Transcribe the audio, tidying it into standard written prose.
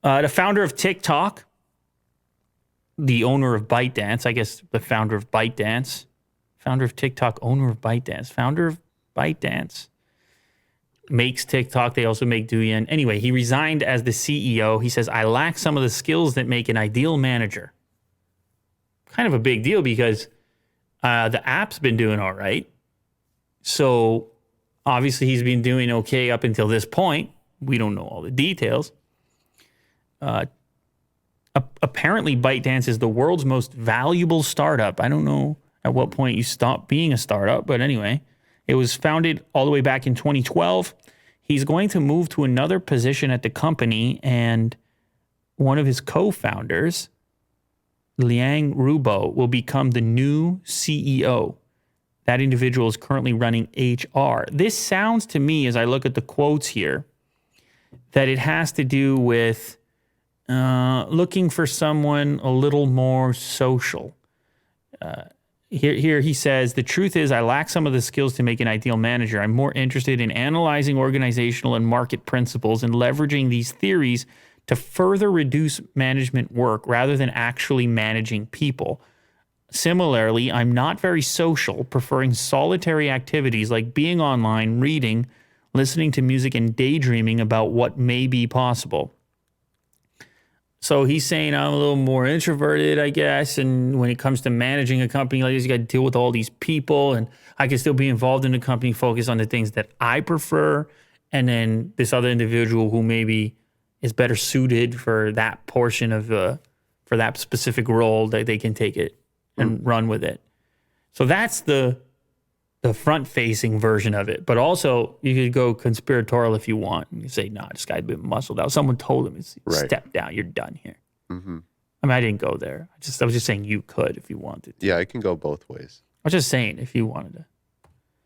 The founder of TikTok, the owner of ByteDance, I guess the founder of ByteDance, founder of TikTok, owner of ByteDance, founder of ByteDance, makes TikTok. They also make Douyin. Anyway, he resigned as the CEO. He says, I lack some of the skills that make an ideal manager. Kind of a big deal because the app's been doing all right. So obviously he's been doing okay up until this point. We don't know all the details. Apparently, ByteDance is the world's most valuable startup. I don't know at what point you stop being a startup, but anyway, it was founded all the way back in 2012. He's going to move to another position at the company, and one of his co-founders, Liang Rubo, will become the new CEO. That individual is currently running HR. This sounds to me, as I look at the quotes here, that it has to do with looking for someone a little more social. Here he says, the truth is I lack some of the skills to make an ideal manager. I'm more interested in analyzing organizational and market principles and leveraging these theories to further reduce management work rather than actually managing people. Similarly, I'm not very social, preferring solitary activities like being online, reading, listening to music, and daydreaming about what may be possible. So he's saying I'm a little more introverted, I guess. And when it comes to managing a company like this, you got to deal with all these people. And I can still be involved in the company, focus on the things that I prefer. And then this other individual who maybe is better suited for that portion of for that specific role, that they can take it and run with it. So that's the front-facing version of it. But also, you could go conspiratorial if you want. You say, nah, this guy's been muscled out. Someone told him, step down, you're done here. Mm-hmm. I mean, I didn't go there. I was just saying you could if you wanted to. Yeah, I can go both ways. I was just saying if you wanted to.